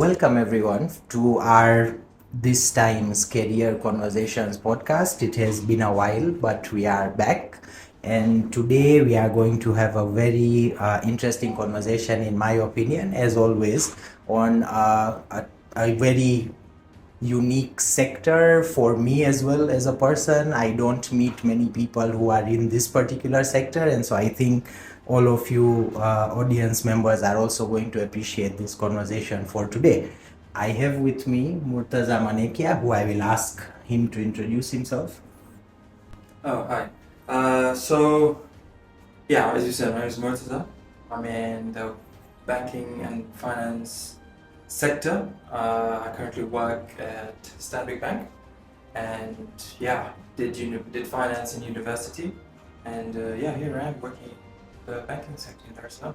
welcome everyone to our this time's Career Conversations podcast. It has been a while, but we are back. And today we are going to have a very interesting conversation, in my opinion, as always, on a very unique sector for me as well as a person. I don't meet many people who are in this particular sector, and so I think all of you audience members are also going to appreciate this conversation for today. I have with me Murtaza Manekia, who I will ask him to introduce himself. Oh, hi. As you said, my name is Murtaza. I'm in the banking and finance sector. I currently work at Stanbic Bank, and did finance in university, and here I am working in the banking sector in Dar es Salaam.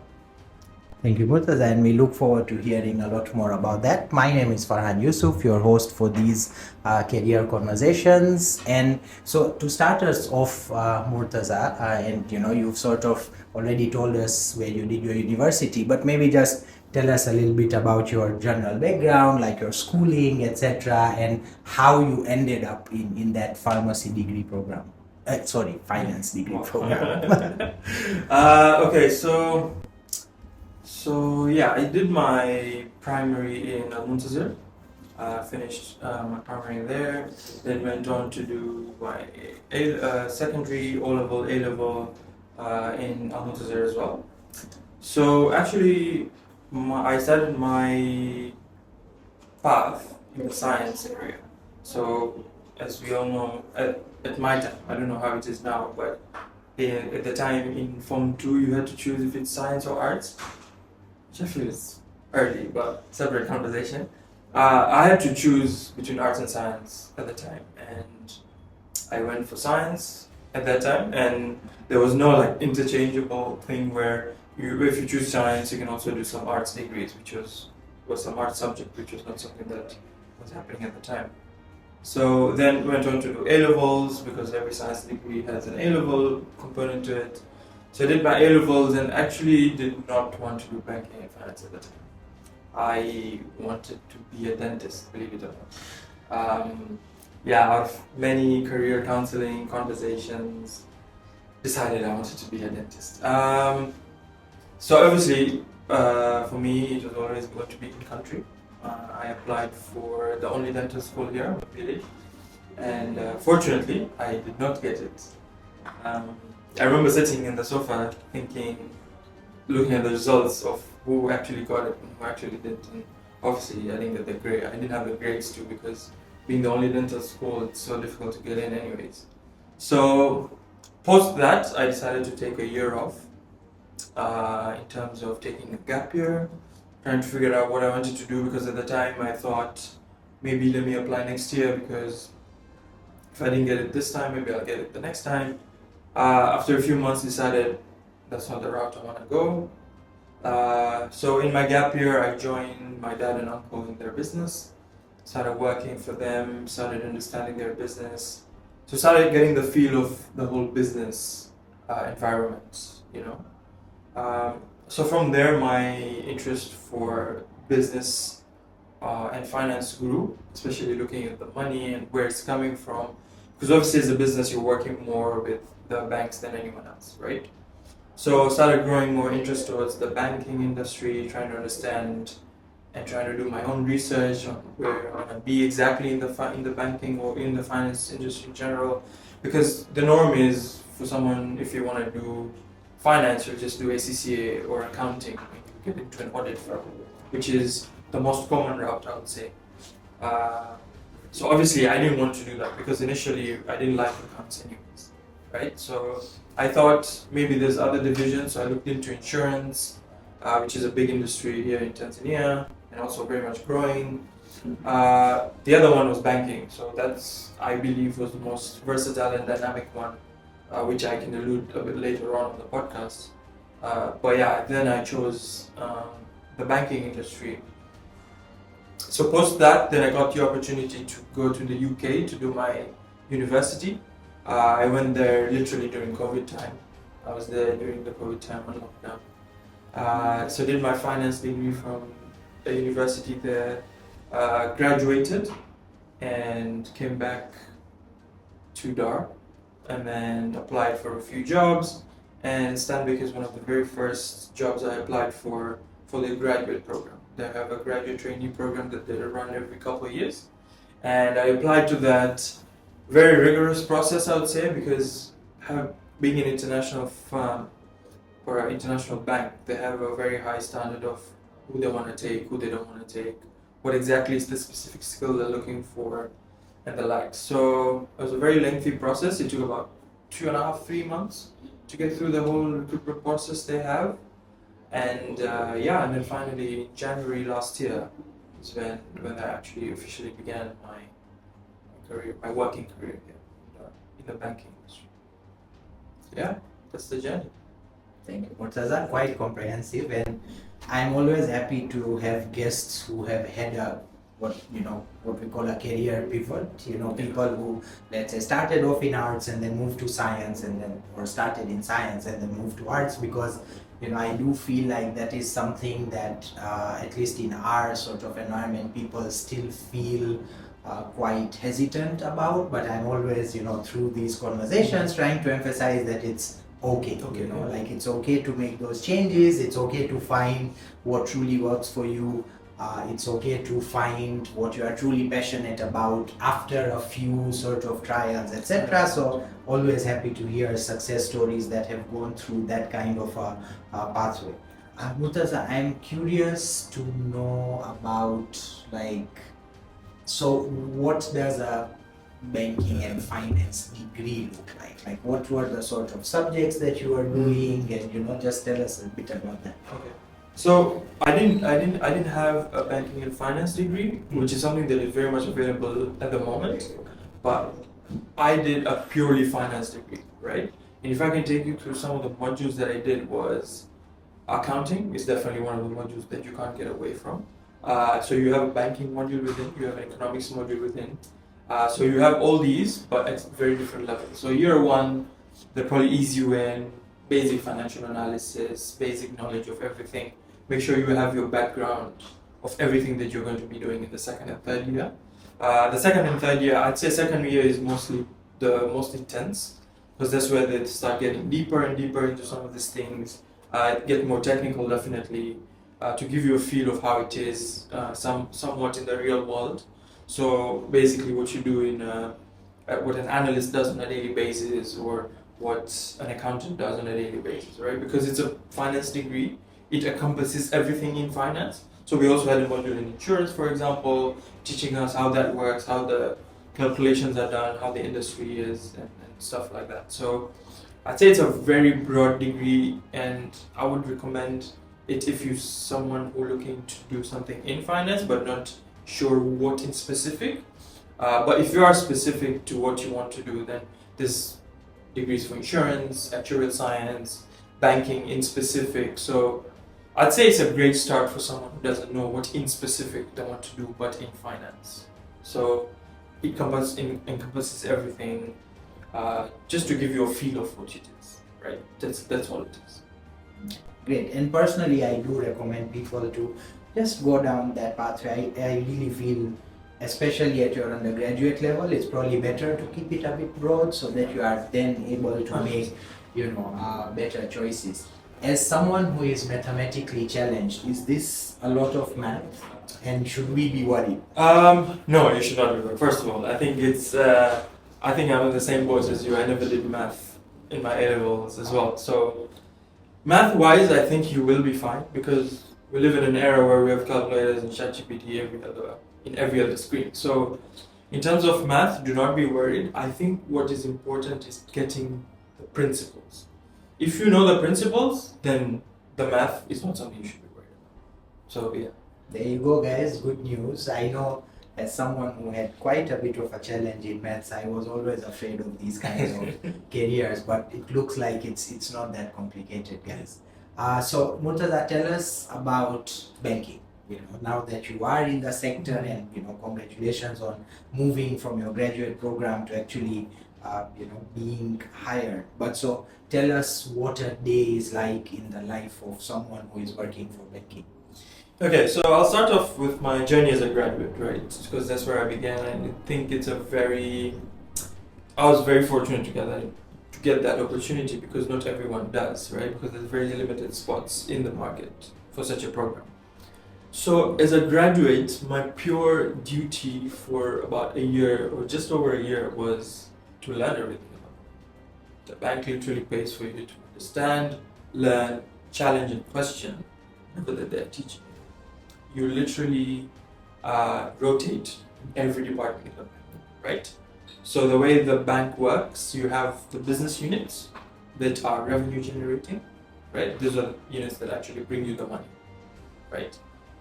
Thank you, Murtaza, and we look forward to hearing a lot more about that. My name is Farhan Yusuf, your host for these career conversations. And so, to start us off, Murtaza, and you've sort of already told us where you did your university, but maybe just tell us a little bit about your general background, like your schooling, etc., and how you ended up in that pharmacy degree program. Finance degree program. Okay, I did my primary in Al-Muntazir. Finished my primary there, then went on to do my secondary, O-level, A-level in Al-Muntazir as well. So actually, I started my path in the science area. So as we all know, at my time, I don't know how it is now, but at the time in Form 2, you had to choose if it's science or arts. I feel it's early, but separate conversation. I had to choose between arts and science at the time, and I went for science at that time, and there was no interchangeable thing where if you choose science, you can also do some arts degrees, which was some art subject, which was not something that was happening at the time. So then went on to do A-levels, because every science degree has an A-level component to it. So I did my A-levels and actually did not want to do banking and finance at the time. I wanted to be a dentist, believe it or not. Out of many career counseling conversations, decided I wanted to be a dentist. So obviously, for me, it was always going to be in country. I applied for the only dental school here in the village, and fortunately, I did not get it. I remember sitting in the sofa looking at the results of who actually got it and who actually didn't. And obviously, I didn't get the grade. I didn't have the grades too, because being the only dental school, it's so difficult to get in anyways. So post that, I decided to take a year off in terms of taking a gap year, trying to figure out what I wanted to do, because at the time I thought maybe let me apply next year, because if I didn't get it this time, maybe I'll get it the next time. After a few months, decided that's not the route I want to go. So in my gap year, I joined my dad and uncle in their business, started working for them, started understanding their business, so started getting the feel of the whole business environment, So from there, my interest for business and finance grew, especially looking at the money and where it's coming from. Because obviously as a business, you're working more with the banks than anyone else, right? So started growing more interest towards the banking industry, trying to understand and trying to do my own research on where I want to be exactly in the banking or in the finance industry in general. Because the norm is for someone, if you want to do finance, you just do ACCA or accounting and you get into an audit firm, which is the most common route, I would say. So obviously I didn't want to do that, because initially I didn't like accounts anyways, right? So I thought maybe there's other divisions, so I looked into insurance, which is a big industry here in Tanzania and also very much growing. The other one was banking, so that's, I believe, was the most versatile and dynamic one, which I can allude a bit later on the podcast. Then I chose the banking industry. So post that, then I got the opportunity to go to the UK to do my university. I went there literally during COVID time. I was there during the COVID time on lockdown. So did my finance degree from a university there, graduated, and came back to Dar, and then applied for a few jobs. And Stanbic is one of the very first jobs I applied for the graduate program. They have a graduate trainee program that they run every couple of years, and I applied to that. Very rigorous process, I would say, because being an international firm or an international bank, they have a very high standard of who they want to take, who they don't want to take, what exactly is the specific skill they're looking for, and the like. So it was a very lengthy process. It took about 2.5, 3 months to get through the whole recruitment process they have. And and then finally in January last year is when I actually officially began my career, my working career here in the banking industry. Yeah, that's the journey. Thank you, Murtaza. Quite comprehensive, and I'm always happy to have guests who have had a what we call a career pivot. People who, let's say, started off in arts and then moved to science, or started in science and then moved to arts, because I do feel like that is something that at least in our sort of environment, people still feel quite hesitant about. But I'm always, through these conversations, trying to emphasize that it's okay. Like it's okay to make those changes. It's okay to find what truly works for you. It's okay to find what you are truly passionate about after a few sort of trials, etc. So always happy to hear success stories that have gone through that kind of a pathway. Murtaza, I'm curious to know about, so what does a banking and finance degree look like? Like, what were the sort of subjects that you were doing, and just tell us a bit about that. Okay. So I didn't have a banking and finance degree, which is something that is very much available at the moment. But I did a purely finance degree, right? And if I can take you through some of the modules that I did, was accounting is definitely one of the modules that you can't get away from. So you have a banking module within, you have an economics module within. So you have all these, but at very different levels. So year one, they probably ease you in basic financial analysis, basic knowledge of everything. Make sure you have your background of everything that you're going to be doing in the second and third year. The second and third year, I'd say second year is mostly the most intense, because that's where they start getting deeper and deeper into some of these things, get more technical definitely, to give you a feel of how it is somewhat in the real world. So basically what you do in what an analyst does on a daily basis, or what an accountant does on a daily basis, right? Because it's a finance degree, it encompasses everything in finance. So we also had a module in insurance, for example, teaching us how that works, how the calculations are done, how the industry is, and stuff like that. So I'd say it's a very broad degree, and I would recommend it if you're someone who's looking to do something in finance but not sure what in specific. But if you are specific to what you want to do, then there's degrees for insurance, actuarial science, banking in specific. So I'd say it's a great start for someone who doesn't know what in specific they want to do, but in finance. So it encompasses everything, just to give you a feel of what it is, right? That's all it is. Great. And personally, I do recommend people to just go down that pathway. I really feel, especially at your undergraduate level, it's probably better to keep it a bit broad, so that you are then able to make better choices. As someone who is mathematically challenged, is this a lot of math, and should we be worried? No, you should not be worried. First of all, I think I think I'm in the same boat as you. I never did math in my A levels as well. So math-wise, I think you will be fine, because we live in an era where we have calculators and ChatGPT in every other screen. So in terms of math, do not be worried. I think what is important is getting the principles. If you know the principles, then the math is not something you should be worried about. So yeah. There you go, guys. Good news. I know, as someone who had quite a bit of a challenge in maths, I was always afraid of these kinds of careers, but it looks like it's not that complicated, guys. So Murtaza, tell us about banking. Now that you are in the sector, and congratulations on moving from your graduate program to actually being hired. But so tell us what a day is like in the life of someone who is working for banking. Okay, so I'll start off with my journey as a graduate, right? Because that's where I began. I think I was very fortunate to get that opportunity because not everyone does, right? Because there's very limited spots in the market for such a program. So as a graduate, my pure duty for about a year or just over a year was to learn everything about it. The bank literally pays for you to understand, learn, challenge, and question whatever that they're teaching. You literally rotate in every department of the bank, right? So the way the bank works, you have the business units that are revenue generating, right? These are the units that actually bring you the money, right?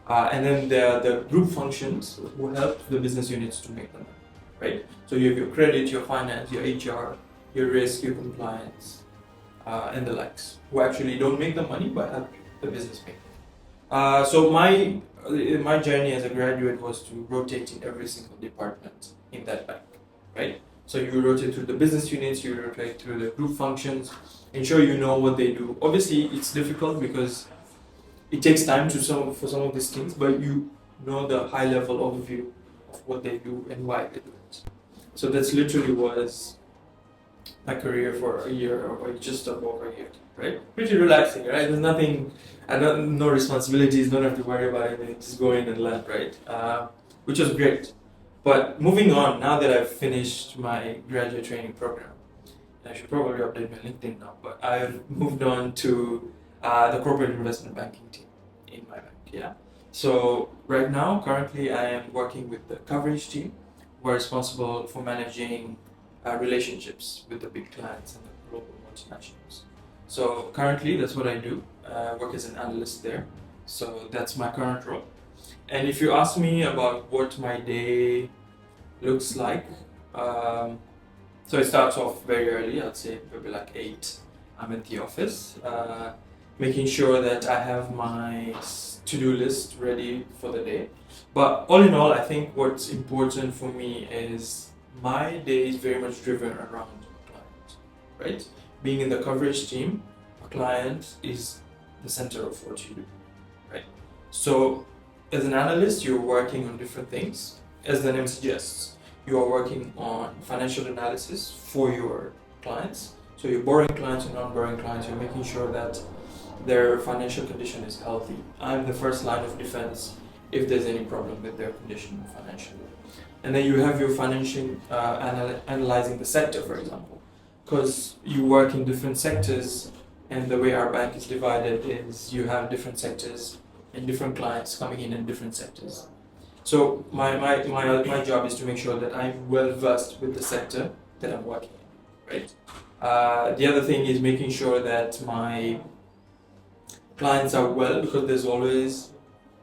And then there are the group functions who help the business units to make the money, right? So you have your credit, your finance, your HR, your risk, your compliance, and the likes, who actually don't make the money but help the business make it. So my journey as a graduate was to rotate in every single department in that bank, right? So you rotate through the business units, you rotate through the group functions, ensure you know what they do. Obviously, it's difficult because it takes time for some of these things, but you know the high level overview of what they do and why they do it. So that's literally was my career for a year or just over a year, right? Pretty relaxing, right? There's nothing, no responsibilities, don't have to worry about anything, just go in and learn, right? Which was great. But moving on, now that I've finished my graduate training program, I should probably update my LinkedIn now, but I've moved on to the corporate investment banking team in my bank, yeah. So right now, currently, I am working with the coverage team. We're responsible for managing relationships with the big clients and the global multinationals. So currently, that's what I do. Work as an analyst there. So that's my current role. And if you ask me about what my day looks like, so it starts off very early. I'd say maybe like 8. I'm at the office, making sure that I have my to-do list ready for the day. But all in all, I think what's important for me is my day is very much driven around client, right? Being in the coverage team, a client is the center of what you do, right? So as an analyst, you're working on different things. As the name suggests, you are working on financial analysis for your clients. So your borrowing clients and non-borrowing clients, you're making sure that their financial condition is healthy. I'm the first line of defense if there's any problem with their condition financially. And then you have your financial analyzing the sector, for example, because you work in different sectors, and the way our bank is divided is you have different sectors and different clients coming in different sectors. So my job is to make sure that I'm well versed with the sector that I'm working in, right? The other thing is making sure that my clients are well, because there's always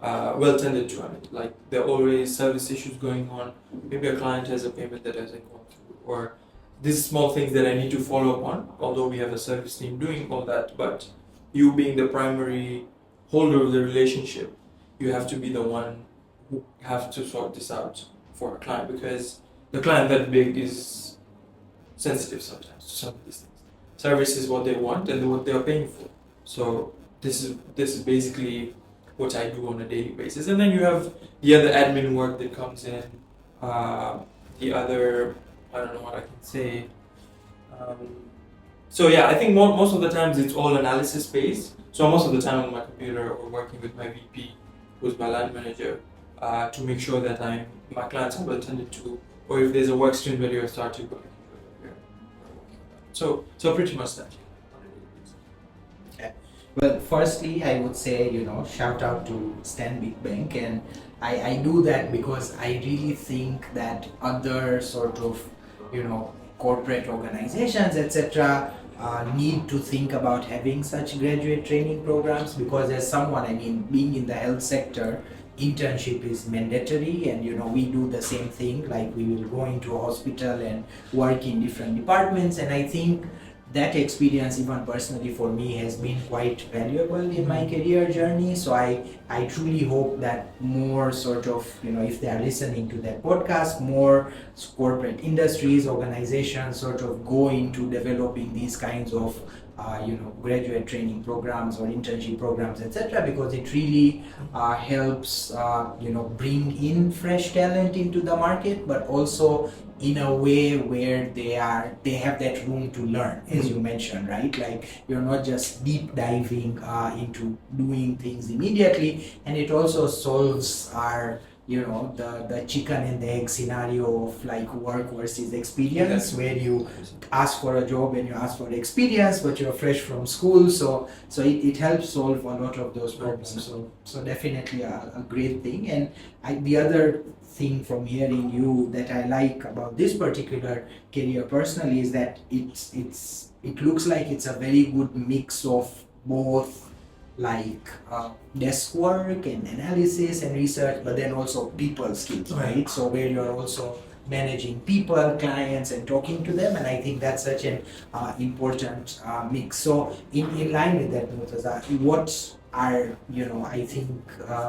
well tended to. I mean, like there are always service issues going on. Maybe a client has a payment that hasn't gone through, or these small things that I need to follow up on. Although we have a service team doing all that, but you being the primary holder of the relationship, you have to be the one who have to sort this out for a client, because the client that big is sensitive sometimes to some of these things. Service is what they want and what they are paying for. So this is basically what I do on a daily basis. And then you have the other admin work that comes in, the other, I don't know what I can say. So yeah, I think most of the times it's all analysis based. So most of the time on my computer or working with my VP, who's my line manager, to make sure that my clients are well attended to, or if there's a work stream that you're starting to go. So pretty much that. Well, firstly, I would say, shout out to Stanbic Bank, and I do that because I really think that other sort of, corporate organizations, etc., need to think about having such graduate training programs, because as someone, being in the health sector, internship is mandatory, and we do the same thing, like we will go into a hospital and work in different departments, and I think that experience, even personally for me, has been quite valuable in my career journey. So I truly hope that more sort of, if they are listening to that podcast, more corporate industries, organizations sort of go into developing these kinds of graduate training programs or internship programs, etc., because it really helps bring in fresh talent into the market, but also in a way where they have that room to learn, as you mentioned, right? Like, you're not just deep diving into doing things immediately, and it also solves our the chicken and the egg scenario of like work versus experience, where you ask for a job and you ask for experience, but you're fresh from school, so it helps solve a lot of those problems. So definitely a great thing. And the other thing from hearing you that I like about this particular career personally is that it looks like it's a very good mix of both, like desk work and analysis and research, but then also people skills, right? So where you're also managing people, clients, and talking to them, and I think that's such an important mix. So in line with that, Murtaza, what are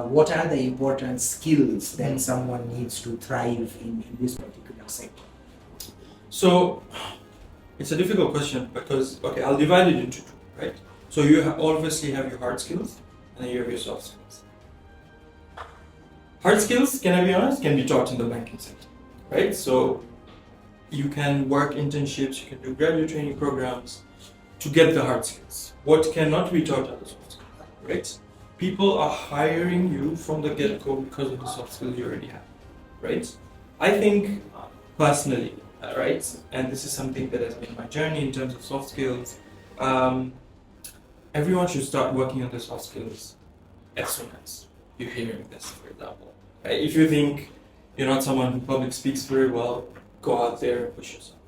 what are the important skills that someone needs to thrive in this particular sector? So it's a difficult question because, okay, I'll divide it into two, right? So you obviously have your hard skills and then you have your soft skills. Hard skills, can I be honest, can be taught in the banking sector, right? So you can work internships, you can do graduate training programs to get the hard skills. What cannot be taught are the soft skills, right? People are hiring you from the get-go because of the soft skills you already have, right? I think personally, right, and this is something that has been my journey in terms of soft skills, everyone should start working on their soft skills as soon as you're hearing this, for example. Right? If you think you're not someone who public speaks very well, go out there and push yourself.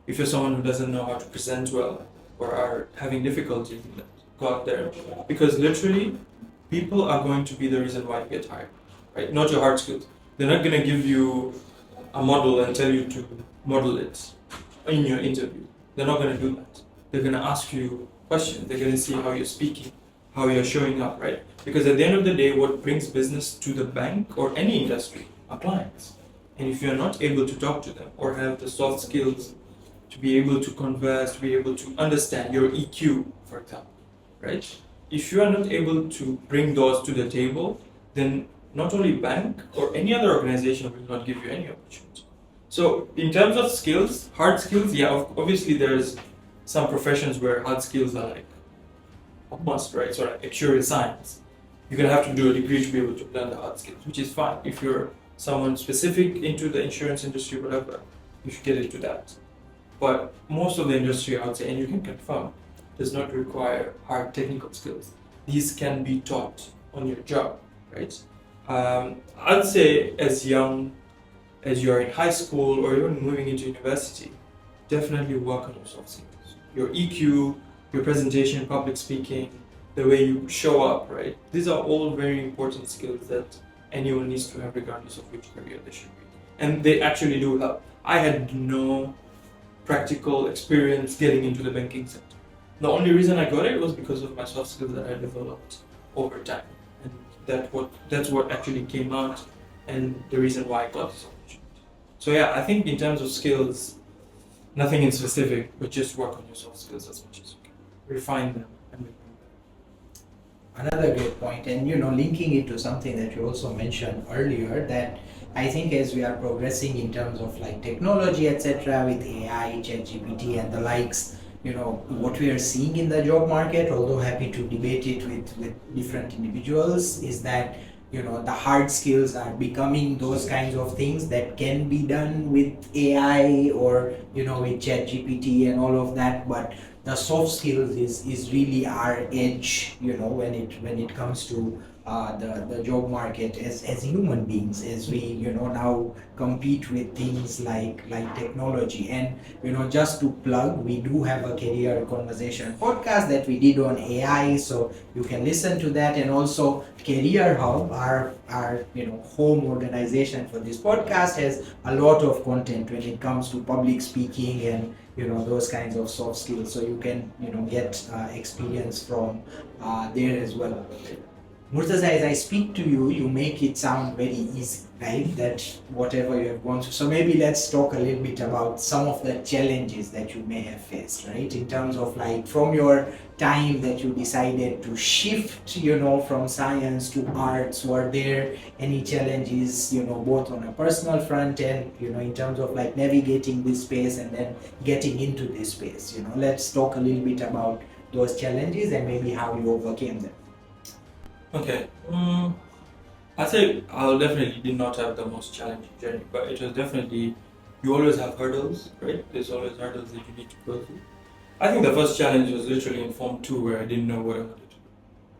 If you're someone who doesn't know how to present well or are having difficulty with that, go out there. Because literally, people are going to be the reason why you get hired, right? Not your hard skills. They're not going to give you a model and tell you to model it in your interview. They're not going to do that. They're going to ask you questions. They're going to see how you're speaking, how you're showing up, right? Because at the end of the day, what brings business to the bank or any industry are clients. And if you're not able to talk to them or have the soft skills to be able to converse, to be able to understand your EQ, for example, right? If you are not able to bring those to the table, then not only bank or any other organization will not give you any opportunity. So in terms of skills, hard skills, yeah, obviously there's some professions where hard skills are like a must, right? So like actuarial science, you're gonna have to do a degree to be able to learn the hard skills, which is fine. If you're someone specific into the insurance industry, whatever, you should get into that. But most of the industry, I would say, and you can confirm, does not require hard technical skills. These can be taught on your job, right? I'd say as young as you're in high school or even moving into university, definitely work on your soft skills. Your EQ, your presentation, public speaking, the way you show up, right? These are all very important skills that anyone needs to have regardless of which career they should be. And they actually do help. I had no practical experience getting into the banking sector. The only reason I got it was because of my soft skills that I developed over time. And that's what actually came out and the reason why I got this opportunity. So yeah, I think in terms of skills, nothing in specific, but just work on your soft skills as much as you can. Refine them and make them better. Another great point, and linking it to something that you also mentioned earlier, that I think as we are progressing in terms of like technology, etc., with AI, ChatGPT, and the likes, what we are seeing in the job market, although happy to debate it with different individuals, is that the hard skills are becoming those kinds of things that can be done with AI or with ChatGPT and all of that, but the soft skills is really our edge when it comes to the job market as human beings, as we now compete with things like technology. And just to plug, we do have a career conversation podcast that we did on AI, so you can listen to that. And also Career Hub, our home organization for this podcast, has a lot of content when it comes to public speaking and those kinds of soft skills, so you can get experience from there as well. Murtaza, as I speak to you, you make it sound very easy, right? That whatever you have gone through. So maybe let's talk a little bit about some of the challenges that you may have faced, right? In terms of like from your time that you decided to shift, from science to arts, were there any challenges, both on a personal front and, in terms of like navigating this space and then getting into this space? Let's talk a little bit about those challenges and maybe how you overcame them. Okay. I'd say I definitely did not have the most challenging journey, but it was definitely, you always have hurdles, right? There's always hurdles that you need to go through. I think the first challenge was literally in Form 2 where I didn't know what I wanted to do.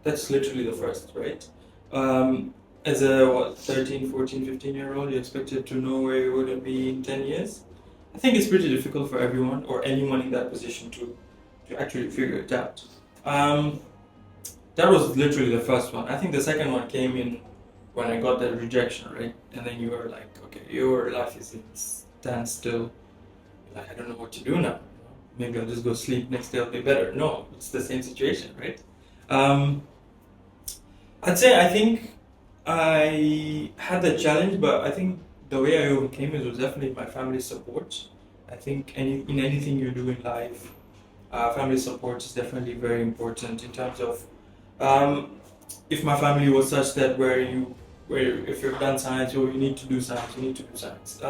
That's literally the first, right? As a 13, 14, 15-year-old, you're expected to know where you're going to be in 10 years. I think it's pretty difficult for everyone or anyone in that position to actually figure it out. That was literally the first one. I think the second one came in when I got that rejection, right? And then you were like, okay, your life is in standstill. Like, I don't know what to do now. Maybe I'll just go sleep. Next day I'll be better. No, it's the same situation, right? I think I had the challenge, but I think the way I overcame it was definitely my family support. I think in anything you do in life, family support is definitely very important in terms of if my family was such that where if you've done science, you need to do science, you need to do science.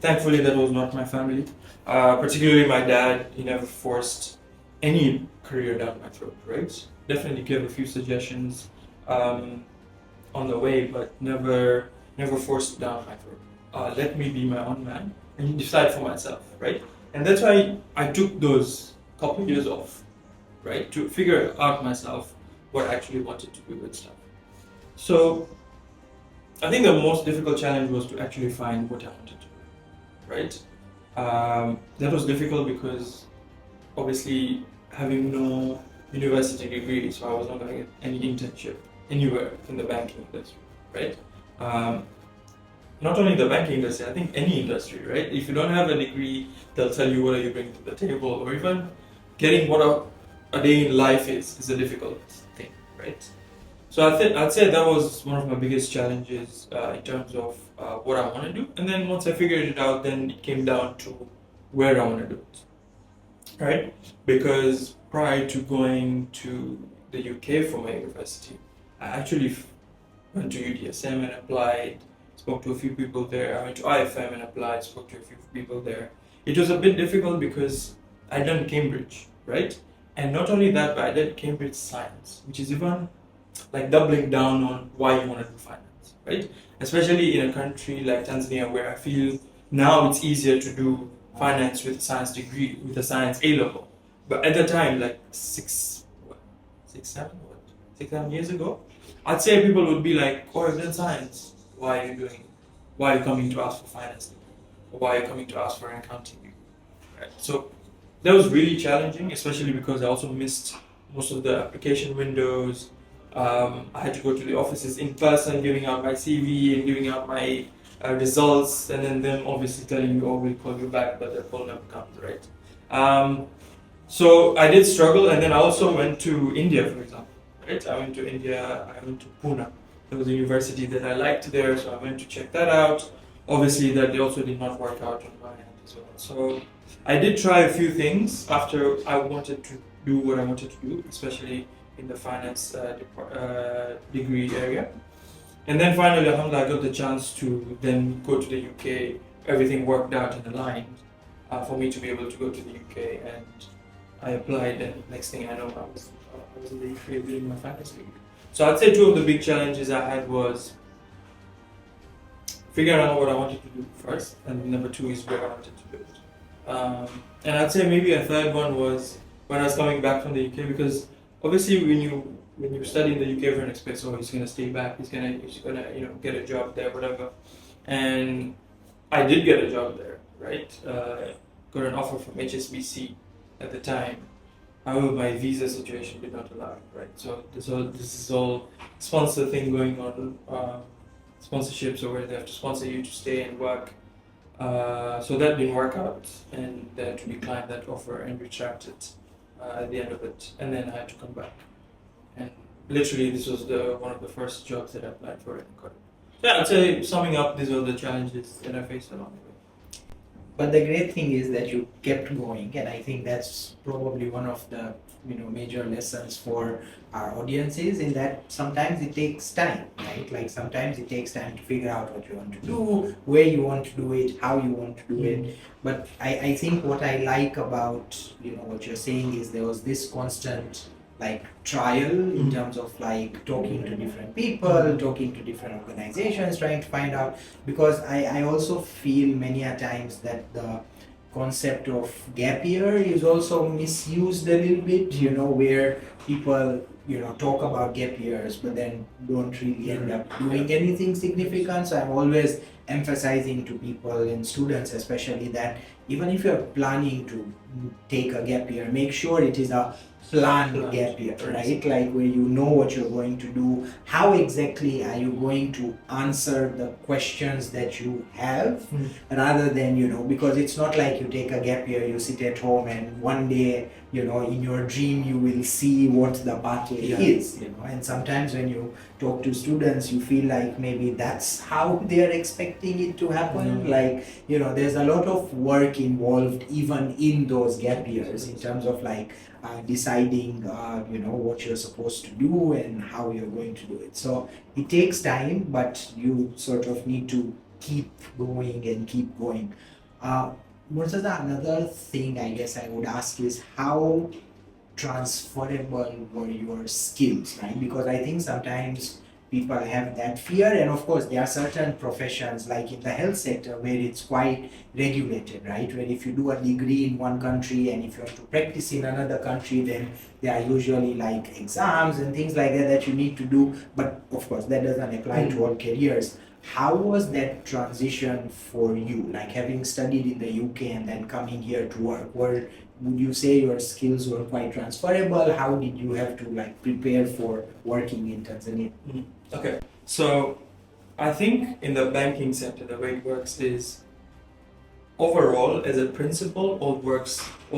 Thankfully, that was not my family. Particularly my dad, he never forced any career down my throat, right? Definitely gave a few suggestions on the way, but never forced down my throat. Let me be my own man and decide for myself, right? And that's why I took those couple years off, right, to figure out myself what I actually wanted to do with stuff. So I think the most difficult challenge was to actually find what I wanted to do, right? That was difficult because obviously having no university degree, so I was not going to get any internship anywhere in the banking industry, right? Not only the banking industry, I think any industry, right? If you don't have a degree, they'll tell you what are you bringing to the table, or even getting what a day in life is a difficult thing, right? So I'd say that was one of my biggest challenges in terms of what I want to do. And then once I figured it out, then it came down to where I want to do it, right? Because prior to going to the UK for my university, I actually went to UDSM and applied, spoke to a few people there. I went to IFM and applied, spoke to a few people there. It was a bit difficult because I done Cambridge, right? And not only that, but I did Cambridge Science, which is even like doubling down on why you want to do finance, right? Especially in a country like Tanzania, where I feel now it's easier to do finance with a science degree, with a science A level. But at the time, like 7 years ago, I'd say people would be like, "Oh, you've done science. Why are you doing? Why are you coming to ask for finance degree? Or why are you coming to ask for an accounting degree?" Right? So that was really challenging, especially because I also missed most of the application windows. I had to go to the offices in person, giving out my CV and giving out my results, and then them obviously telling you, "Oh, we'll call you back," but the call never comes, right? So I did struggle, and then I also went to India, for example. Right? I went to India. I went to Pune. There was a university that I liked there, so I went to check that out. Obviously, that also did not work out on my end as well. So I did try a few things after I wanted to do what I wanted to do, especially in the finance degree area. And then finally, alhamdulillah, I got the chance to then go to the UK. Everything worked out and aligned for me to be able to go to the UK, and I applied, and next thing I know, I was in the UK doing my finance degree. So I'd say two of the big challenges I had was figuring out what I wanted to do first, and number two is where I wanted to do it. And I'd say maybe a third one was when I was coming back from the UK, because obviously when you study in the UK, everyone expects, oh, he's gonna stay back, he's gonna get a job there, whatever. And I did get a job there, right? Got an offer from HSBC at the time. However, my visa situation did not allow it, right? So this is all sponsor thing going on, sponsorships, or where they have to sponsor you to stay and work. So that didn't work out, and they had to decline that offer and retract it at the end of it, and then I had to come back. And literally this was one of the first jobs that I applied for in college. Yeah, I'd say summing up, these are the challenges that I faced along the way. But the great thing is that you kept going, and I think that's probably one of the major lessons for our audiences, in that sometimes it takes time, right? Like sometimes it takes time to figure out what you want to do, where you want to do it, how you want to do it. But I think what I like about what you're saying is there was this constant like trial in terms of like talking to different people, talking to different organizations, trying to find out, because I also feel many a times that the concept of gap year is also misused a little bit, where people talk about gap years but then don't really end up doing anything significant. So I'm always emphasizing to people and students especially that even if you're planning to take a gap year, make sure it is a planned gap year, right? Like where you know what you're going to do, how exactly are you going to answer the questions that you have, rather than, because it's not like you take a gap year, you sit at home and one day, in your dream you will see what the pathway is, and sometimes when you talk to students, you feel like maybe that's how they're expecting it to happen. Like, there's a lot of work involved even in those gap years in terms of like deciding what you're supposed to do and how you're going to do it. So it takes time, but you sort of need to keep going and keep going. Murtaza, another thing I guess I would ask is how transferable were your skills, right? Because I think sometimes people have that fear, and of course there are certain professions like in the health sector where it's quite regulated, right? Where if you do a degree in one country and if you have to practice in another country, then there are usually like exams and things like that you need to do. But of course that doesn't apply to all careers. How was that transition for you, like having studied in the UK and then coming here to work? Would you say your skills were quite transferable? How did you have to like prepare for working in Tanzania? Okay, so I think in the banking sector, the way it works is overall, as a principle, all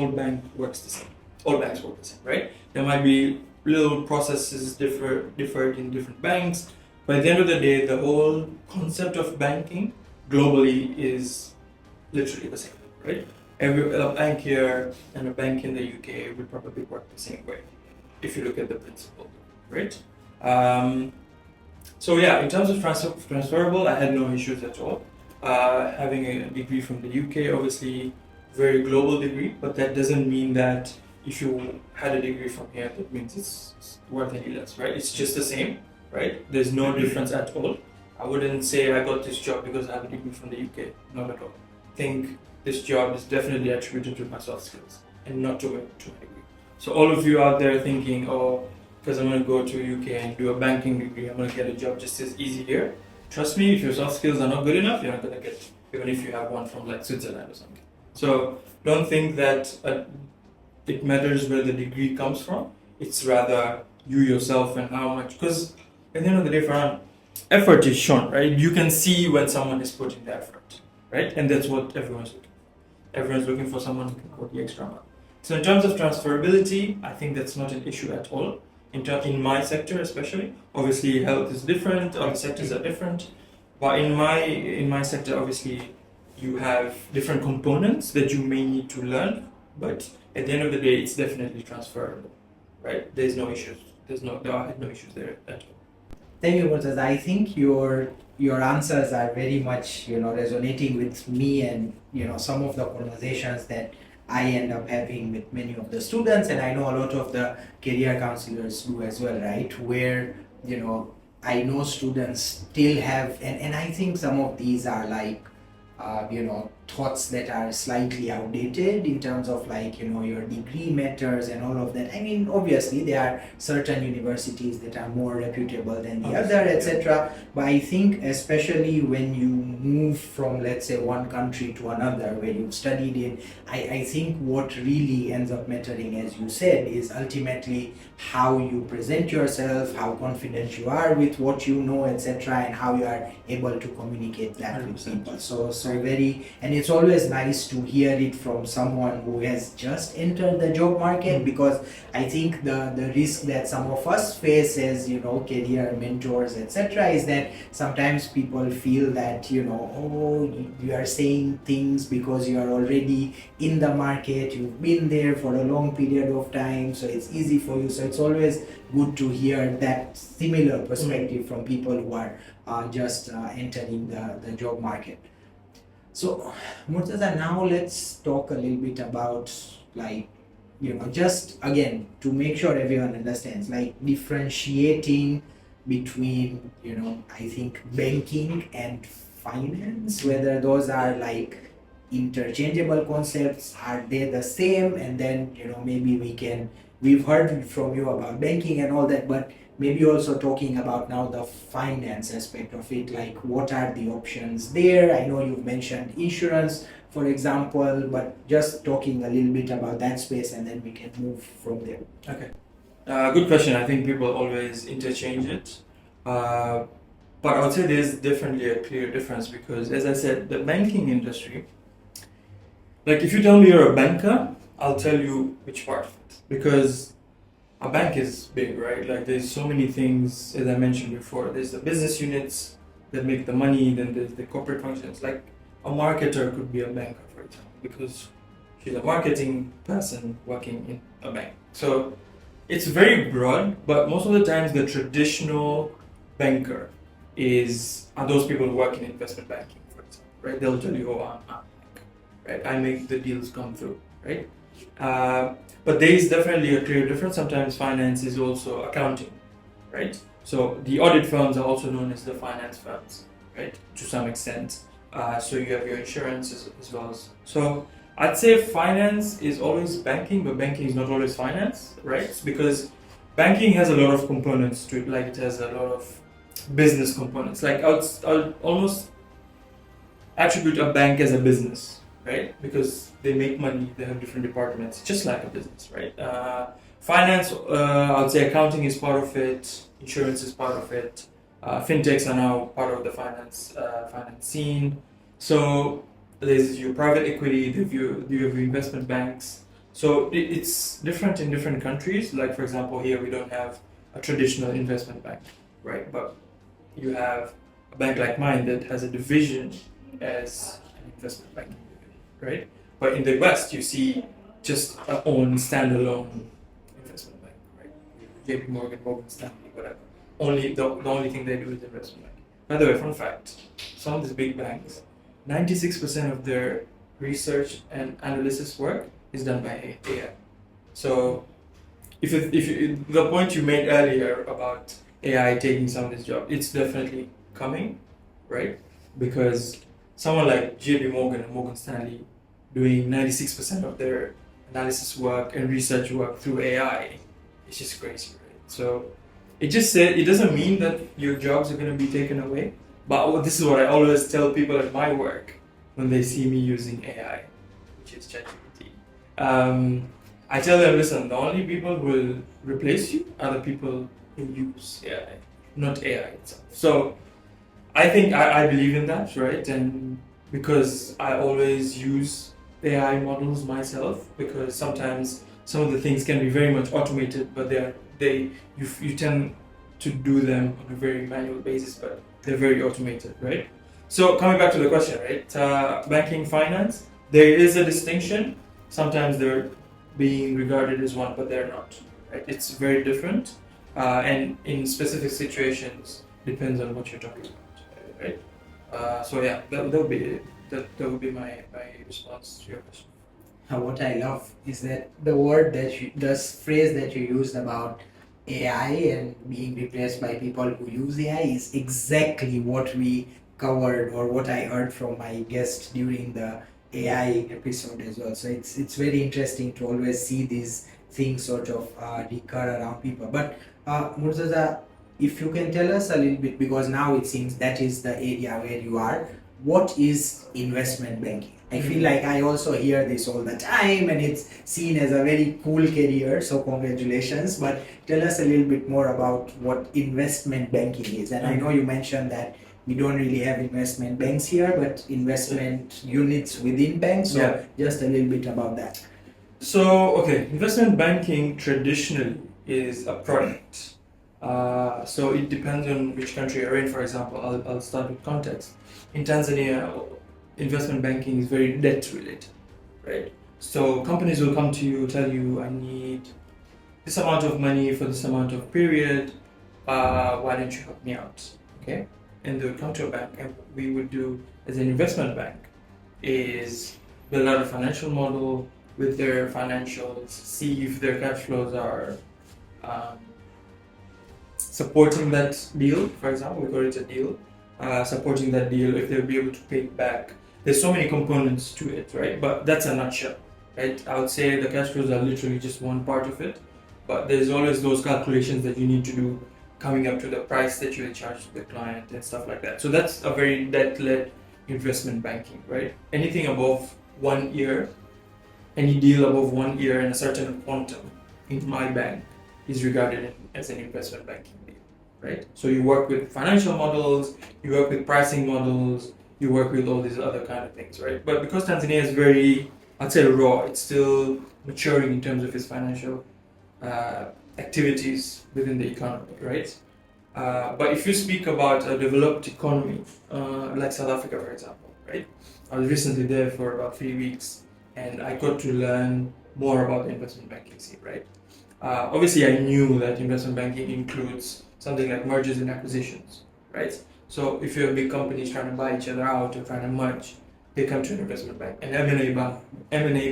bank works the same. All banks work the same, right? There might be little processes differed in different banks, but at the end of the day, the whole concept of banking globally is literally the same, right? A bank here and a bank in the UK would probably work the same way if you look at the principle, right? So yeah, in terms of transferable, I had no issues at all. Having a degree from the UK, obviously very global degree, but that doesn't mean that if you had a degree from here, that means it's worth any less, right? It's just the same, right? There's no difference at all. I wouldn't say I got this job because I have a degree from the UK, not at all. I think this job is definitely attributed to my soft skills and not to my degree. So all of you out there thinking, oh, because I'm going to go to UK and do a banking degree, I'm going to get a job just as easy here. Trust me, if your soft skills are not good enough, you're not going to get it, even if you have one from like Switzerland or something. So don't think that it matters where the degree comes from. It's rather you yourself and how much, because at the end of the day, Farhan, effort is shown, right? You can see when someone is putting the effort, right? And that's what everyone's looking for. Everyone's looking for someone who can go the extra mile. So in terms of transferability, I think that's not an issue at all. In my sector especially, obviously health is different, other sectors are different, but in my sector, obviously you have different components that you may need to learn, but at the end of the day, it's definitely transferable, right? There's no issues. There are no issues there at all. Thank you, Murtaza. I think your answers are very much resonating with me, and some of the conversations that I end up having with many of the students, and I know a lot of the career counselors do as well, right? Where I know students still have, and I think some of these are like thoughts that are slightly outdated in terms of like your degree matters and all of that. I mean, obviously there are certain universities that are more reputable than the other, etc. But I think especially when you move from, let's say, one country to another where you've studied in, I think what really ends up mattering, as you said, is ultimately how you present yourself, how confident you are with what you know, etc., and how you are able to communicate that with people. So very, and it's always nice to hear it from someone who has just entered the job market, because I think the risk that some of us face as, career mentors, etc., is that sometimes people feel that, oh, you are saying things because you are already in the market, you've been there for a long period of time, so it's easy for you. So it's always good to hear that similar perspective from people who are just entering the job market. So, Murtaza, now let's talk a little bit about, like, just again to make sure everyone understands, like, differentiating between, I think banking and finance, whether those are like interchangeable concepts, are they the same? And then, maybe we've heard from you about banking and all that, but maybe also talking about now the finance aspect of it, like what are the options there? I know you've mentioned insurance, for example, but just talking a little bit about that space, and then we can move from there. Okay. Good question. I think people always interchange it. But I would say there's definitely a clear difference, because, as I said, the banking industry, like if you tell me you're a banker, I'll tell you which part of it. Because a bank is big, right? Like there's so many things, as I mentioned before. There's the business units that make the money, then there's the corporate functions. Like a marketer could be a banker, for example, because she's a marketing person working in a bank. So it's very broad, but most of the times the traditional banker are those people who work in investment banking, for example, right? They'll tell you, oh, I'm a banker, right? I make the deals come through, right? But there is definitely a clear difference. Sometimes finance is also accounting, right? So the audit firms are also known as the finance firms, right? To some extent. So you have your insurance as well. So I'd say finance is always banking, but banking is not always finance, right? It's because banking has a lot of components to it. Like it has a lot of business components. Like I'll almost attribute a bank as a business, right? Because they make money, they have different departments, just like a business, right? Finance, I would say accounting is part of it, insurance is part of it, fintechs are now part of the finance scene. So there's your private equity, you have your investment banks. So it's different in different countries. Like for example, here we don't have a traditional investment bank, right? But you have a bank like mine that has a division as an investment banking division, right? But in the West, you see just a own standalone investment bank, right? JP Morgan, Morgan Stanley, whatever. The only thing they do is investment banking. By the way, fun fact: some of these big banks, 96% of their research and analysis work is done by AI. So, if the point you made earlier about AI taking some of this job, it's definitely coming, right? Because someone like JP Morgan and Morgan Stanley doing 96% of their analysis work and research work through AI, it's just crazy, right? So it doesn't mean that your jobs are going to be taken away, but this is what I always tell people at my work when they see me using AI, which is ChatGPT. I tell them, listen, the only people who will replace you are the people who use AI, not AI itself. So I think I believe in that, right? And because I always use AI models myself, because sometimes some of the things can be very much automated, but you tend to do them on a very manual basis, but they're very automated, right? So coming back to the question, right? Banking, finance, there is a distinction. Sometimes they're being regarded as one, but they're not, right? It's very different, and in specific situations depends on what you're talking about, right? So yeah, that would be my response to your question. What I love is that the phrase that you used about AI and being replaced by people who use AI is exactly what we covered, or what I heard from my guest during the AI episode as well. So it's very interesting to always see these things sort of recur around people. But Murtaza, if you can tell us a little bit, because now it seems that is the area where you are. What is investment banking? I feel like I also hear this all the time, and it's seen as a very cool career. So congratulations. But tell us a little bit more about what investment banking is. And I know you mentioned that we don't really have investment banks here, but investment units within banks. So Yeah. just a little bit about that. So, okay, investment banking traditionally is a product. So it depends on which country you're in. For example, I'll start with context. In Tanzania, investment banking is very debt related, right? So companies will come to you, tell you, I need this amount of money for this amount of period. Why don't you help me out? Okay, and they would come to a bank, and we would do as an investment bank is build out a financial model with their financials, see if their cash flows are supporting that deal. For example, we call it a deal. Supporting that deal, if they'll be able to pay it back. There's so many components to it, right? But that's a nutshell, right? I would say the cash flows are literally just one part of it, but there's always those calculations that you need to do coming up to the price that you will charge to the client and stuff like that. So that's a very debt-led investment banking, right? Anything above 1 year, any deal above 1 year and a certain quantum in my bank is regarded as an investment banking deal, right? So you work with financial models, you work with pricing models, you work with all these other kind of things, right? But because Tanzania is very, I'd say raw, it's still maturing in terms of its financial activities within the economy, right? But if you speak about a developed economy, like South Africa, for example, right? I was recently there for about 3 weeks, and I got to learn more about the investment banking scene, right? Obviously, I knew that investment banking includes something like mergers and acquisitions, right? So if you're a big company trying to buy each other out or trying to merge, they come to an investment bank, an M&A bank,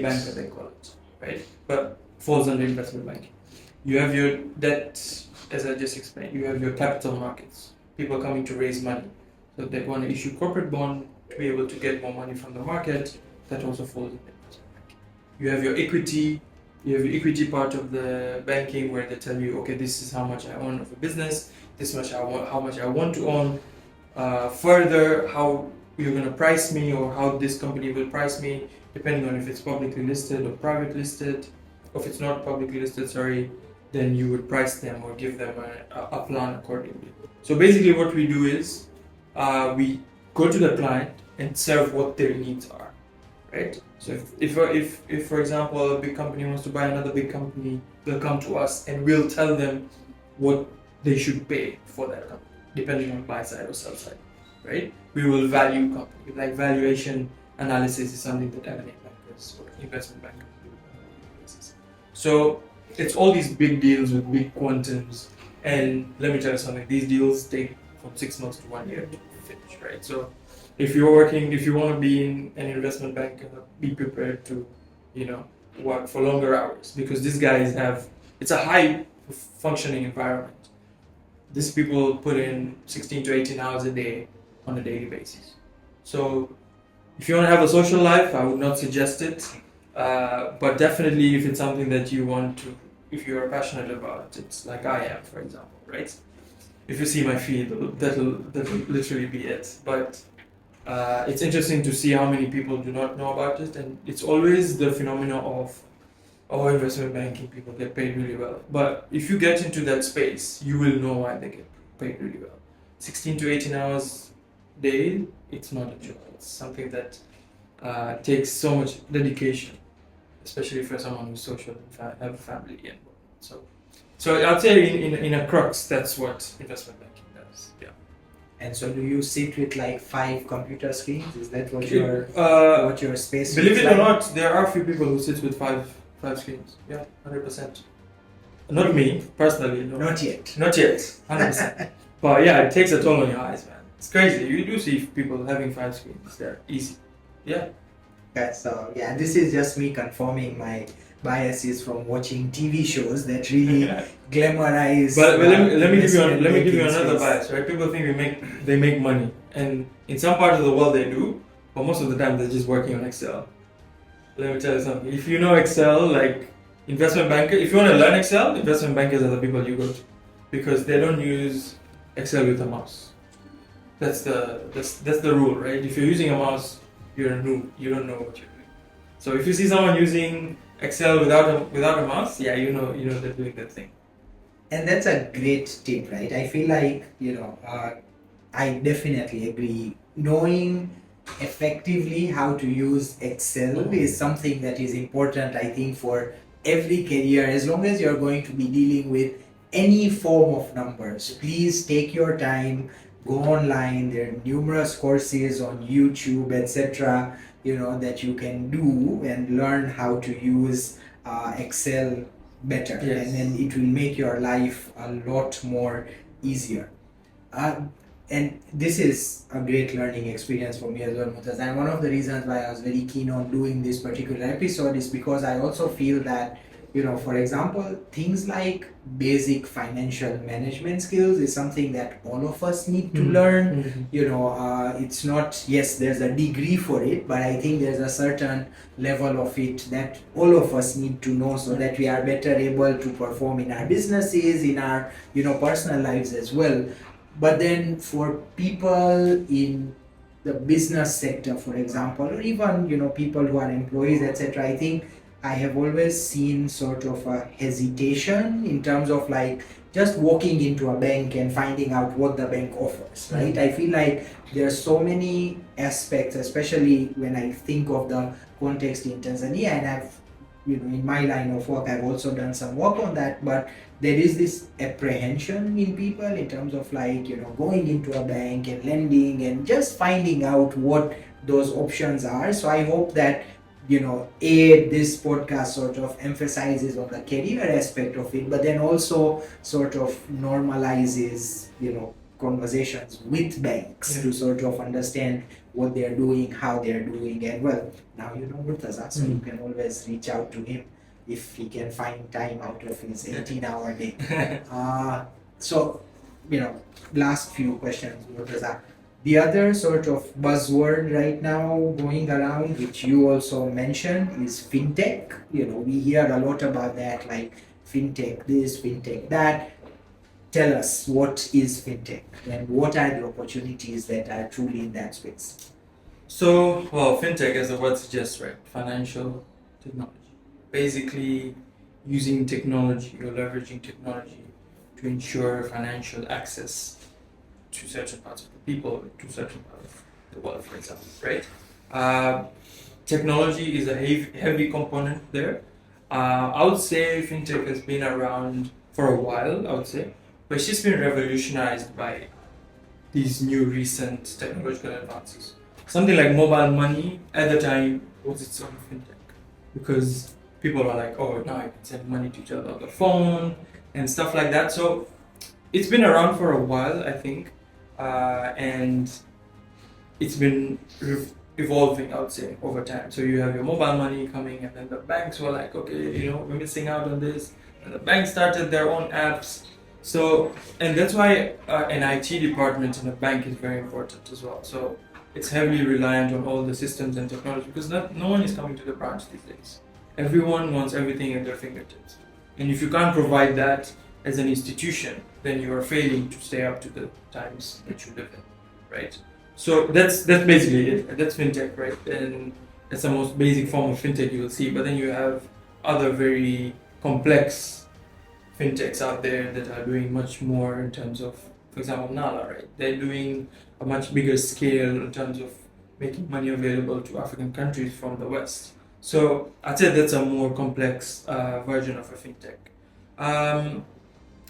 as they call it, right? But falls under investment banking. You have your debt, as I just explained. You have your capital markets, people coming to raise money. So they want to issue corporate bond to be able to get more money from the market. That also falls in investment banking. You have your equity. You have your equity part of the banking where they tell you, okay, this is how much I own of a business. This much how much I want to own. Further, how you're going to price me or how this company will price me, depending on if it's publicly listed or private listed. Or if it's not publicly listed, then you would price them or give them a plan accordingly. So basically what we do is we go to the client and serve what their needs are, right? So if for example a big company wants to buy another big company, they'll come to us and we'll tell them what they should pay for that company, depending on buy side or sell side, right? We will value company, like valuation analysis is something that M&A bankers or investment bankers do on a daily basis. So it's all these big deals with big quantums, and let me tell you something, these deals take from 6 months to 1 year to finish, right? So if you want to be in an investment bank, be prepared to, work for longer hours, because these guys it's a high functioning environment. These people put in 16 to 18 hours a day on a daily basis. So if you want to have a social life, I would not suggest it. But definitely if it's something that you want to, if you're passionate about it, like I am, for example, right? If you see my feed, that'll literally be it. But it's interesting to see how many people do not know about it, and it's always the phenomena of, investment banking people get paid really well. But if you get into that space, you will know why they get paid really well. 16 to 18 hours a day, it's not a job. It's something that takes so much dedication, especially for someone who's social and have a family and whatnot. So I'd say in a crux, that's what investment banking does. Yeah. And so do you sit with like 5 computer screens? Is that what your space is? Believe it or not, there are a few people who sit with five screens. Yeah, 100%. Not me, personally. No. Not yet. 100%. But yeah, it takes a toll on your eyes, man. It's crazy. You do see people having 5 screens. They're easy. Yeah. So this is just me confirming my biases from watching TV shows that really glamorize. But let me give you another bias, right? People think they make money, and in some parts of the world they do, but most of the time they're just working on Excel. Let me tell you something. If you know Excel, like investment banker, if you want to learn Excel, investment bankers are the people you go to, because they don't use Excel with a mouse. That's the rule, right? If you're using a mouse, you're a noob. You don't know what you're doing. So if you see someone using Excel without a mouse, yeah, you know they're doing that thing. And that's a great tip, right? I feel like, I definitely agree. Knowing effectively how to use Excel is something that is important, I think, for every career. As long as you're going to be dealing with any form of numbers, please take your time, go online. There are numerous courses on YouTube, etc., that you can do and learn how to use Excel better. Yes. And then it will make your life a lot more easier. And this is a great learning experience for me as well, Murtaza. And one of the reasons why I was very keen on doing this particular episode is because I also feel that, for example, things like basic financial management skills is something that all of us need to learn. It's not, yes, there's a degree for it, but I think there's a certain level of it that all of us need to know so that we are better able to perform in our businesses, in our, personal lives as well. But then for people in the business sector, for example, or even, people who are employees, etc., I think I have always seen sort of a hesitation in terms of like just walking into a bank and finding out what the bank offers, right? I feel like there are so many aspects, especially when I think of the context in Tanzania, and I've, in my line of work, I've also done some work on that, but there is this apprehension in people in terms of like, going into a bank and lending and just finding out what those options are. So I hope that, this podcast sort of emphasizes on the career aspect of it, but then also sort of normalizes, conversations with banks to sort of understand what they're doing, how they're doing, and well, now you know Murtaza, so you can always reach out to him if he can find time out of his 18-hour day. So, last few questions, Murtaza. The other sort of buzzword right now going around, which you also mentioned, is fintech. We hear a lot about that, like fintech this, fintech that. Tell us, what is fintech and what are the opportunities that are truly in that space? So, well, fintech, as the word suggests, right? Financial technology. Basically, using technology or leveraging technology to ensure financial access to certain parts of the people, to certain parts of the world, for example, right? Technology is a heavy component there. I would say fintech has been around for a while, I would say, but it's just been revolutionized by these new recent technological advances. Something like mobile money at the time was its own fintech because people are like, oh, now I can send money to each other on the phone and stuff like that. So it's been around for a while, I think, and it's been evolving, I would say, over time. So you have your mobile money coming, and then the banks were like, okay, we're missing out on this, and the banks started their own apps. So, and that's why an IT department in a bank is very important as well. So it's heavily reliant on all the systems and technology because no one is coming to the branch these days. Everyone wants everything at their fingertips. And if you can't provide that as an institution, then you are failing to stay up to the times that you live in, right? So that's basically it. That's fintech, right? And it's the most basic form of fintech you will see. But then you have other very complex fintechs out there that are doing much more in terms of, for example, Nala, right? They're doing a much bigger scale in terms of making money available to African countries from the West. So I'd say that's a more complex version of a fintech.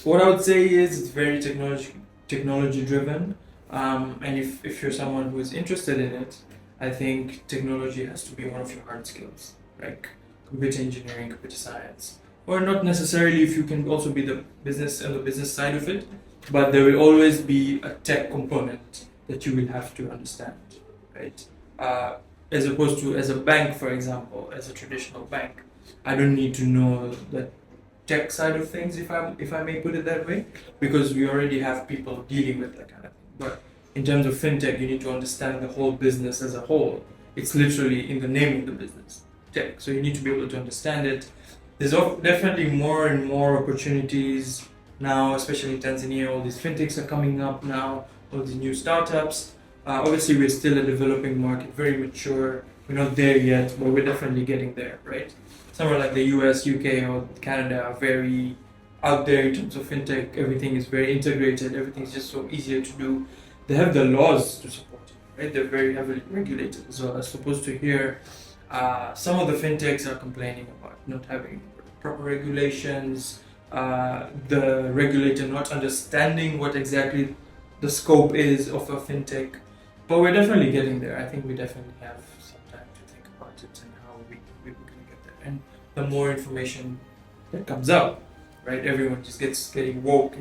What I would say is it's very technology driven, and if you're someone who is interested in it, I think technology has to be one of your hard skills, like computer engineering, computer science, or not necessarily if you can also be the business and the business side of it, but there will always be a tech component that you will have to understand, right? As opposed to as a bank, for example, as a traditional bank, I don't need to know the tech side of things, if I may put it that way, because we already have people dealing with that kind of thing. But in terms of fintech, you need to understand the whole business as a whole. It's literally in the name of the business, tech. So you need to be able to understand it. There's definitely more and more opportunities now, especially in Tanzania. All these fintechs are coming up now, all these new startups. Obviously, we're still a developing market, very mature. We're not there yet, but we're definitely getting there, right? Somewhere like the US, UK, or Canada are very out there in terms of fintech. Everything is very integrated. Everything's just so easier to do. They have the laws to support it, right? They're very heavily regulated as well. As opposed to here, some of the fintechs are complaining about not having proper regulations, the regulator not understanding what exactly the scope is of a fintech. But we're definitely getting there. I think we definitely have some time to think about it and how we can get there. And the more information that comes out, right? Everyone just getting woke,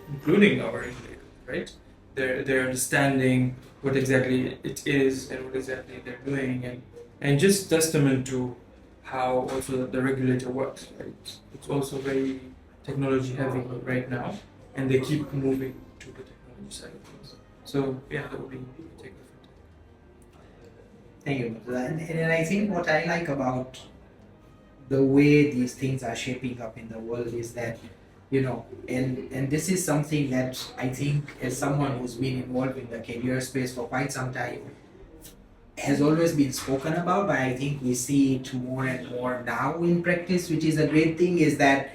including our regulators, right? They're understanding what exactly it is and what exactly they're doing, and just testament to how also the regulator works, right? It's also very technology heavy right now, and they keep moving to the technology side of things. So yeah, that would be my take. Thank you, Murtaza. And I think what I like about the way these things are shaping up in the world is that, and this is something that I think, as someone who's been involved in the career space for quite some time, has always been spoken about, but I think we see it more and more now in practice, which is a great thing, is that,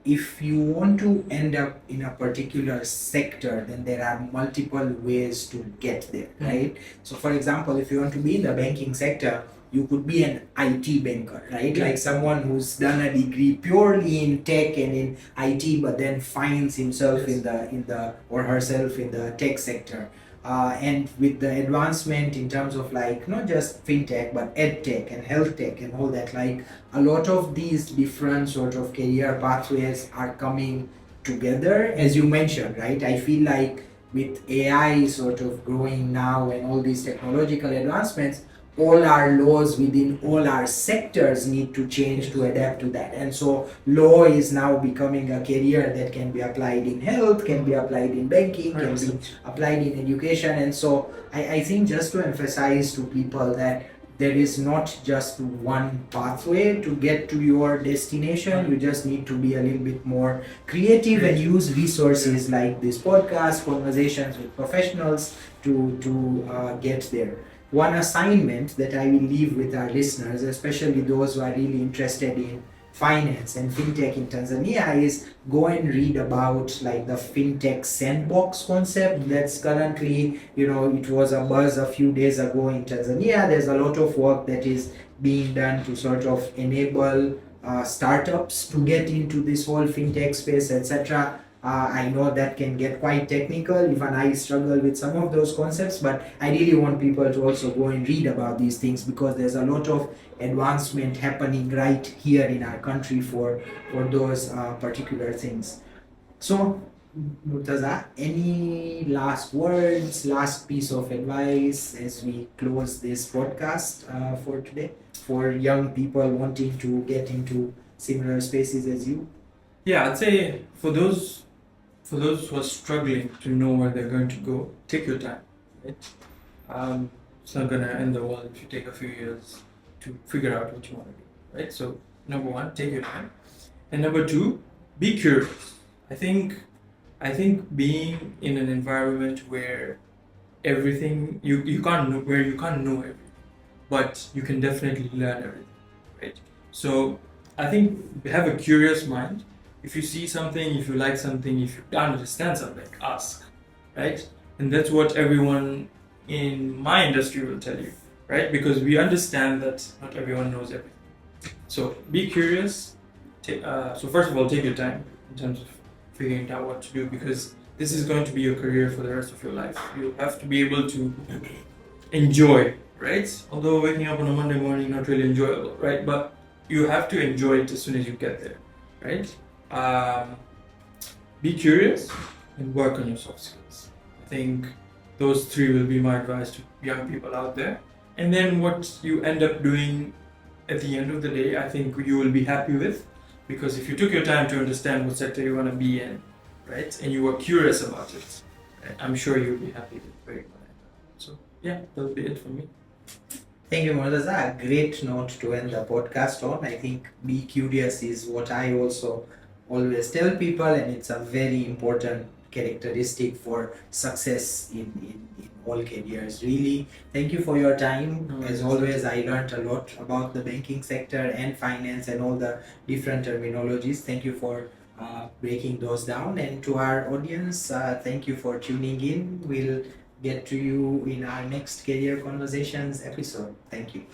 if you want to end up in a particular sector, then there are multiple ways to get there, right? So for example, if you want to be in the banking sector, you could be an IT banker, right? Like someone who's done a degree purely in tech and in IT, but then finds himself in the or herself in the tech sector. And with the advancement in terms of like not just fintech but edtech and health tech and all that, like a lot of these different sort of career pathways are coming together, as you mentioned, right? I feel like with AI sort of growing now and all these technological advancements, all our laws within all our sectors need to change to adapt to that. And so law is now becoming a career that can be applied in health, can be applied in banking, can be applied in education. And so I think just to emphasize to people that there is not just one pathway to get to your destination. You just need to be a little bit more creative and use resources like this podcast, conversations with professionals to get there. One assignment that I will leave with our listeners, especially those who are really interested in finance and fintech in Tanzania, is go and read about like the fintech sandbox concept that's currently, it was a buzz a few days ago in Tanzania. There's a lot of work that is being done to sort of enable startups to get into this whole fintech space, etc. I know that can get quite technical. Even I struggle with some of those concepts, but I really want people to also go and read about these things, because there's a lot of advancement happening right here in our country for those particular things. So, Murtaza, any last words, last piece of advice as we close this podcast for today, for young people wanting to get into similar spaces as you? Yeah, I'd say for those who are struggling to know where they're going to go, take your time, right? It's not gonna end the world if you take a few years to figure out what you want to do, right? So number one, take your time, and number two, be curious. I think being in an environment where everything you can't know everything, but you can definitely learn everything, right? So I think have a curious mind. If you see something, if you like something, if you don't understand something, ask, right? And that's what everyone in my industry will tell you, right? Because we understand that not everyone knows everything. So be curious. So first of all, take your time in terms of figuring out what to do, because this is going to be your career for the rest of your life. You have to be able to enjoy, right? Although waking up on a Monday morning not really enjoyable, right? But you have to enjoy it as soon as you get there, right? Be curious and work on your soft skills. I think those three will be my advice to young people out there. And then what you end up doing at the end of the day, I think you will be happy with, because if you took your time to understand what sector you want to be in, right, and you were curious about it, right, I'm sure you'll be happy with where you want to end up. So yeah, that'll be it for me. Thank you, Murtaza. A great note to end the podcast on. I think be curious is what I also always tell people, and it's a very important characteristic for success in all careers. Really, thank you for your time. As always, I learned a lot about the banking sector and finance and all the different terminologies. Thank you for breaking those down. And to our audience, thank you for tuning in. We'll get to you in our next Career Conversations episode. Thank you.